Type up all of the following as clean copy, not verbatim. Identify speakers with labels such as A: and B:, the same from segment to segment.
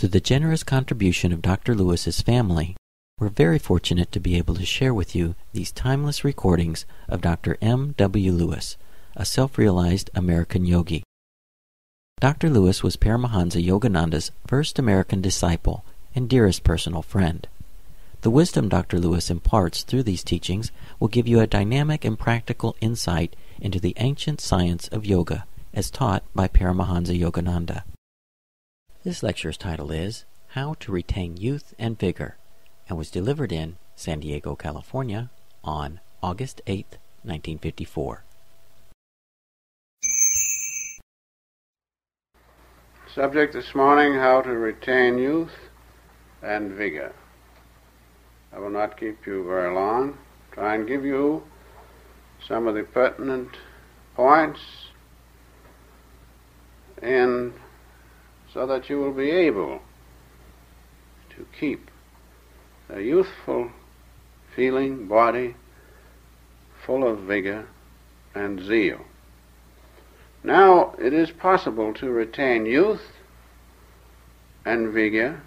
A: Through the generous contribution of Dr. Lewis's family, we're very fortunate to be able to share with you these timeless recordings of Dr. M. W. Lewis, a self-realized American yogi. Dr. Lewis was Paramahansa Yogananda's first American disciple and dearest personal friend. The wisdom Dr. Lewis imparts through these teachings will give you a dynamic and practical insight into the ancient science of yoga as taught by Paramahansa Yogananda. This lecture's title is How to Retain Youth and Vigor, and was delivered in San Diego, California on August 8, 1954.
B: Subject this morning, how to retain youth and vigor. I will not keep you very long. Try and give you some of the pertinent points and so that you will be able to keep a youthful feeling body full of vigor and zeal. Now, it is possible to retain youth and vigor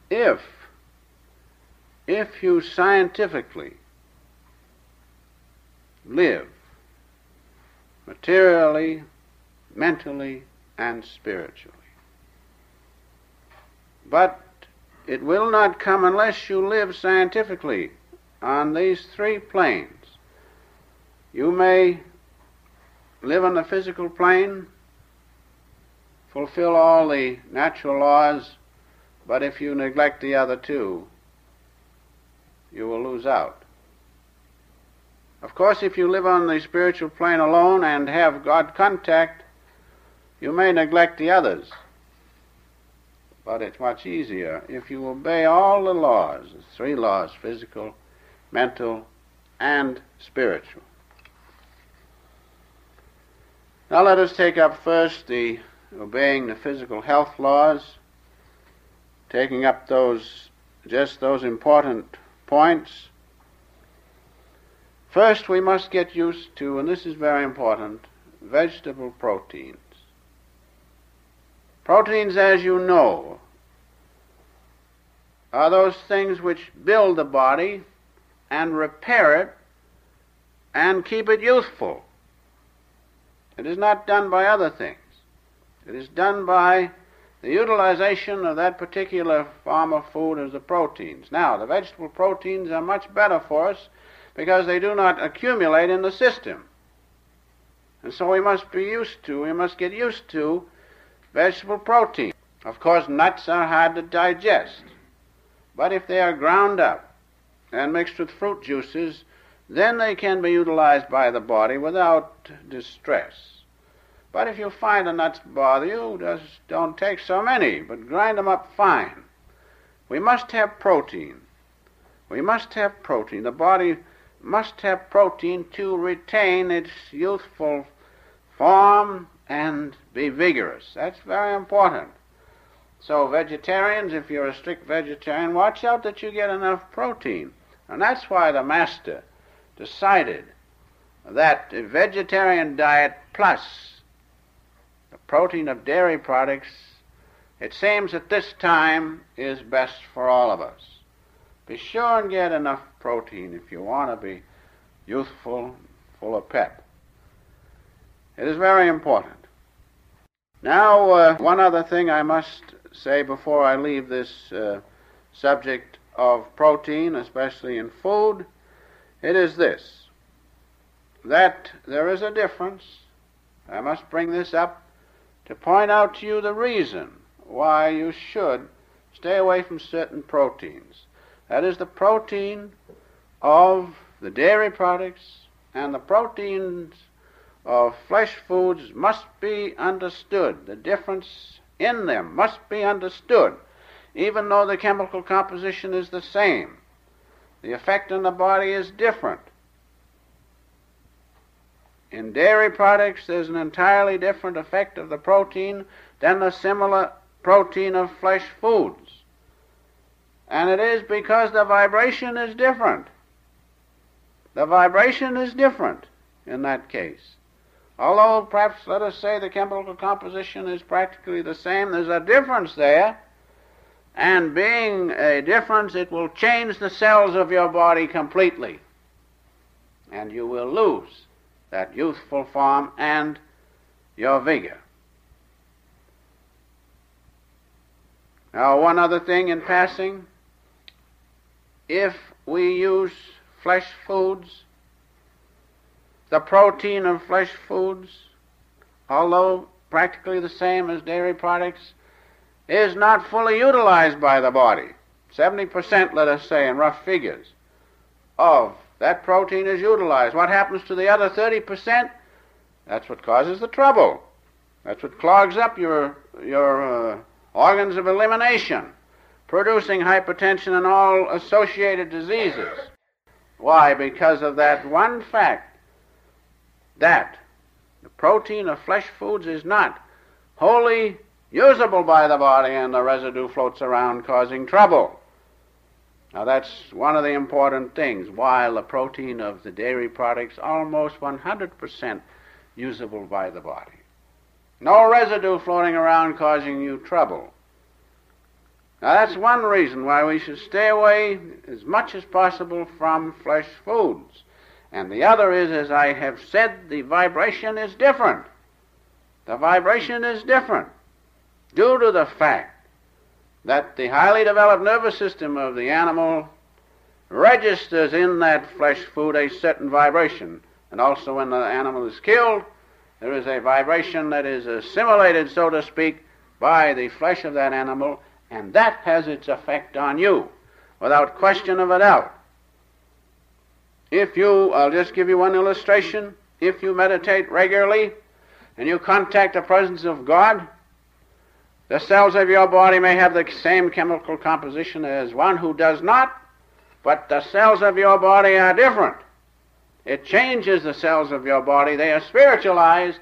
B: if you scientifically live materially, mentally, and spiritually. But it will not come unless you live scientifically on these three planes. You may live on the physical plane, fulfill all the natural laws, but if you neglect the other two, you will lose out. Of course, if you live on the spiritual plane alone and have God contact, you may neglect the others. But it's much easier if you obey all the laws, the three laws, physical, mental, and spiritual. Now let us take up first the obeying the physical health laws, taking up just those important points. First, we must get used to, and this is very important, vegetable proteins. Proteins, as you know, are those things which build the body and repair it and keep it youthful. It is not done by other things. It is done by the utilization of that particular form of food as the proteins. Now, the vegetable proteins are much better for us because they do not accumulate in the system. And so we must get used to vegetable protein. Of course, nuts are hard to digest, but if they are ground up and mixed with fruit juices, then they can be utilized by the body without distress. But if you find the nuts bother you, just don't take so many, but grind them up fine. We must have protein. We must have protein. The body must have protein to retain its youthful form and be vigorous. That's very important. So vegetarians, if you're a strict vegetarian, watch out that you get enough protein. And that's why the master decided that a vegetarian diet plus the protein of dairy products, it seems at this time, is best for all of us. Be sure and get enough protein if you want to be youthful, full of pep. It is very important. Now, one other thing I must say before I leave this subject of protein, especially in food, it is this, that there is a difference. I must bring this up to point out to you the reason why you should stay away from certain proteins. That is the protein of the dairy products, and the proteins of flesh foods must be understood. The difference in them must be understood, even though the chemical composition is the same. The effect on the body is different. In dairy products, there's an entirely different effect of the protein than the similar protein of flesh foods. And it is because the vibration is different. The vibration is different in that case. Although perhaps, let us say, the chemical composition is practically the same, there's a difference there And being a difference, it will change the cells of your body completely. And you will lose that youthful form and your vigor. Now, one other thing in passing. If we use flesh foods, the protein of flesh foods, although practically the same as dairy products, is not fully utilized by the body. 70%, let us say, in rough figures, of that protein is utilized. What happens to the other 30%? That's what causes the trouble. That's what clogs up your organs of elimination, producing hypertension and all associated diseases. Why? Because of that one fact, that the protein of flesh foods is not wholly usable by the body, and the residue floats around causing trouble. Now that's one of the important things, while the protein of the dairy products almost 100% usable by the body. No residue floating around causing you trouble. Now that's one reason why we should stay away as much as possible from flesh foods. And the other is, as I have said, the vibration is different. The vibration is different due to the fact that the highly developed nervous system of the animal registers in that flesh food a certain vibration. And also when the animal is killed, there is a vibration that is assimilated, so to speak, by the flesh of that animal, and that has its effect on you, without question of a doubt. I'll just give you one illustration. If you meditate regularly and you contact the presence of God, the cells of your body may have the same chemical composition as one who does not, but the cells of your body are different. It changes the cells of your body. They are spiritualized,